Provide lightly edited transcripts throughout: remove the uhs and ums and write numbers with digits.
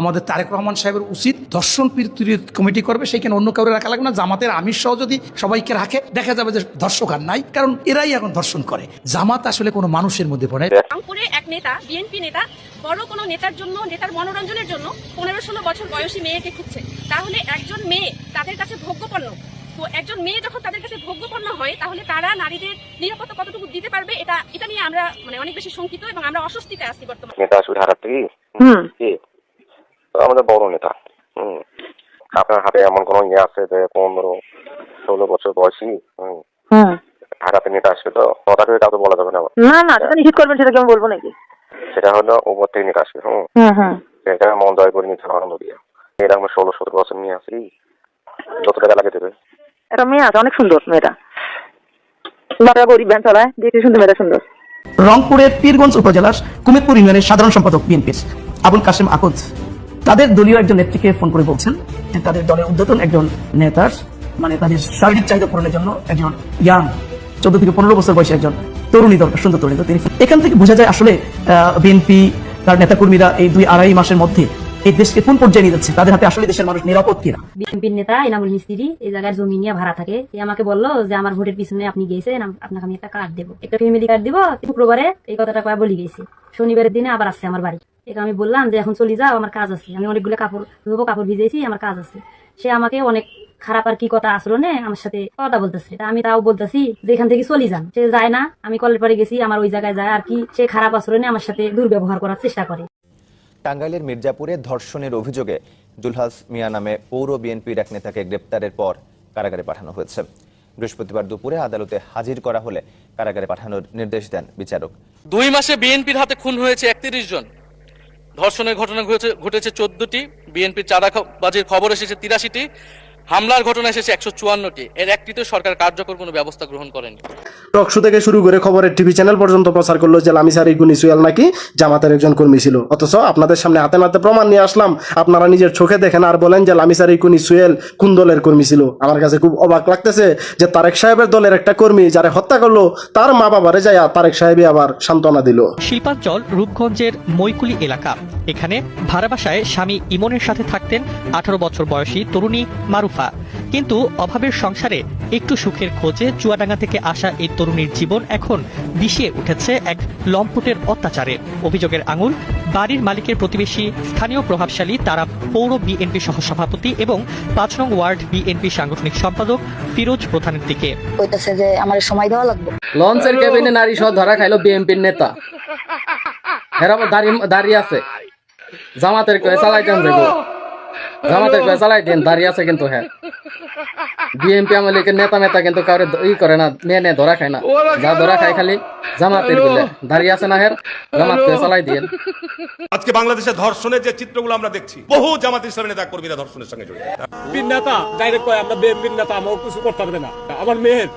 আমাদের তারেক রহমান সাহেবের উচিত ধর্ষণ প্রতিরোধ কমিটি করবে, সেইখানে অন্য কাউরে রাখা লাগবে না, জামাতের আমির সহ যদি সবাইকে রাখে দেখা যাবে যে ধর্ষক আর নাই, কারণ এরাই এখন ধর্ষণ করে। জামাত আসলে কোনো মানুষের মধ্যে পড়ে। রংপুরে এক নেতা, বিএনপি নেতা, বড় কোনো নেতার জন্য, নেতার মনোরঞ্জনের জন্য 15-16 বছর বয়সী মেয়েকে খুঁজছে। তাহলে একজন মেয়ে তাদের কাছে ভোগ্যপণ্য, তো একজন মেয়ে যখন তাদের কাছে ভোগ্যপণ্য হয় তাহলে তারা নারীদের নিরাপত্তা কতটুকু দিতে পারবে, এটা নিয়ে আমরা অনেক বেশি শঙ্কিত এবং আমরা অস্বস্তিতে আছি বর্তমানে। নেতা আসলে হারাতে আমাদের বড় নেতা, আপনার হাতে এমন কোন ইয়ে আছে যে 15-16 বছর বয়সী হারাতে নেতা আসবে, তো হঠাৎ করে কাউকে বলা যাবে না। না সেটা নিশ্চিত করবেন, সেটা কি আমি বলবো নাকি? সেটা হলো উপর থেকে নেতা আসবে। সেটা মন জয় করে নিতে আনন্দ দিয়ে। এটা আমরা 16-17 বছর নিয়ে আসি, যত টাকা লাগে দেবে। একটা মেয়ে আছে, অনেক সুন্দর মেয়েটা, গরিব ভ্যান চালায়, দেখতে সুন্দর, মেয়েটা সুন্দর। রংপুরের পীরগঞ্জ উপজেলার কুমিরপুর ইউনিয়নের সাধারণ সম্পাদক বিএনপির আবুল কাশেম আকুদ তাদের দলীয় একজন নেত্রীকে ফোন করে বলছেন যে তাদের দলের উদ্যতন একজন নেতার মানে তাদের শারীরিক চাহিদা পূরণের জন্য একজন ইয়াং 14 থেকে 15 বছর বয়সী একজন তরুণী দরকার, সুন্দর তরুণী। তো তিনি এখান থেকে বোঝা যায় আসলে বিএনপি তার নেতাকর্মীরা এই 2-2.5 মাসের মধ্যে এই দেশকে কোন পর্যায়ে নিয়ে যাচ্ছে, তাদের হাতে আসলে দেশের মানুষ নিরাপদ কিনা। বিএনপির নেতা এনামুল মিস্ত্রি এই জায়গার জমি নিয়ে ভাড়া থাকে, আমাকে বললো যে আমার ভোটের পিছনে আপনি গেছেন, আপনাকে আমি একটা কার্ড দেবো, একটা ফ্যামিলি কার্ড দিব। শুক্রবারে এই কথাটা কয়ে বলি গেছি, শনিবারের দিনে আবার আসছে আমার বাড়ি। এটা আমি বললাম যে এখন চলে যাও, আমার কাজ আছে, আমি অনেকগুলো কাপড় ধুবো, কাপড় ভিজেছি, আমার কাজ আছে। সে আমাকে অনেক খারাপ আর কি কথা আচরণে আমার সাথে কথা বলতেছে। আমি তাও বলতেছি যে এখান থেকে চলে যান, সে যায় না। আমি কলের পাড়ে গেছি, আমার ওই জায়গায় যায় আর কি সে খারাপ আচরণে আমার সাথে দুর্ব্যবহার করার চেষ্টা করে। টাঙ্গাইলের মির্জাপুরে ধর্ষণের অভিযোগে জুলহাস মিয়া নামে পৌর বিএনপির এক নেতাকে গ্রেপ্তারের পর কারাগারে পাঠানো হয়েছে। বৃহস্পতিবার দুপুরে আদালতে হাজির করা হলে কারাগারে পাঠানোর নির্দেশ দেন বিচারক। 2 মাসে বিএনপির হাতে খুন হয়েছে 31 জন, ধর্ষণের ঘটনা ঘটেছে 14টি, বিএনপির চাঁদাবাজির খবর এসেছে 83টি, হামলার ঘটনা এসেছে 154টি। এর একটিতে সরকার কার্যকর কোনো ব্যবস্থা গ্রহণ করেনি। টকশো থেকে শুরু করে খবরের টিভি চ্যানেল পর্যন্ত প্রচার করলো যে লামিসার ইগুনি সুয়েল নাকি জামাতের একজন কর্মী ছিল, অথচ আপনাদের সামনে হাতে নাতে প্রমাণ নিয়ে আসলাম, আপনারা নিজের চোখে দেখেন আর বলেন যে লামিসার ইগুনি সুয়েল কোন দলের কর্মী ছিল। আমার কাছে খুব অবাক লাগতেছে যে তারেক সাহেবের দলের একটা কর্মী যারা হত্যা করলো তার মা বাবারে যায় তারেক সাহেবই আবার সান্ত্বনা দিল। শিল্পাঞ্চল রূপগঞ্জের মৈকুলি এলাকা, এখানে ভাড়া বাসায় স্বামী ইমনের সাথে থাকতেন 18 বছর বয়সী তরুণী মারুফা। কিন্তু অভাবের সংসারে একটু সুখের খোঁজে চুয়াডাঙ্গা থেকে আসা এই তরুণীর জীবন এখন বিষিয়ে উঠেছে এক লম্পটের অত্যাচারে। অভিযোগের আঙুল বাড়ির মালিকের প্রতিবেশী স্থানীয় প্রভাবশালী তারা পৌর বিএনপি সহসভাপতি এবং 5 নং ওয়ার্ড বিএনপি সাংগঠনিক সম্পাদক ফিরোজ প্রধানের দিকে। কইতাছে যে আমার সময় দেওয়া লাগবে। লঞ্চের কেবিনে নারী সহ ধরা খাইলো বিএনপির নেতা, হেরাবো দাঁড়িয়ে আছে, জামাতের কয়ে চালাই দেন, জামাতের কয়ে চালাই দেন, দাঁড়িয়ে আছে। কিন্তু হ্যাঁ বিএনপি আমলে নেতা কিন্তু কাউরে করে না, মেয়ে ধরা খায় না, যা ধরা খায় খালি জামাতের বলে দাঁড়িয়ে আছে না, হের জামাত কয়ে চালাই দিয়ে। আজকে বাংলাদেশের ধর্ষণের যে চিত্রগুলো আমরা দেখছি, বহু জামাত ইসলামের নেতা কর্মীরা ধর্ষণের সঙ্গে জড়িত। নেতা ডাইরেক্ট কয় আমরা বিএনপির নেতা, আমাকে কিছু করতে পারবে না। আমার মেয়ের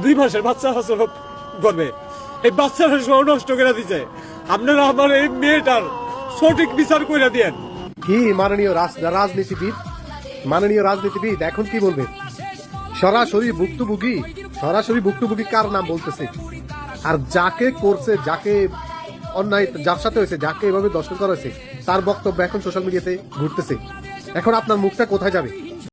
2 মাসের বাচ্চা করবে, এই বাচ্চাটা সব নষ্ট করে দিছে। আপনারা আমার এই মেয়েটার সঠিক বিচার করে দিয়েন। কি মাননীয় রাজনীতিবিদ এখন কি বলবে? সরাসরি ভুক্তভোগী কার নাম বলতেছে, আর যাকে করছে, যাকে অন্যায় যার সাথে হয়েছে, যাকে এভাবে দর্শন করা হয়েছে তার বক্তব্য এখন সোশ্যাল মিডিয়াতে ঘুরতেছে। এখন আপনার মুখটা কোথায় যাবে?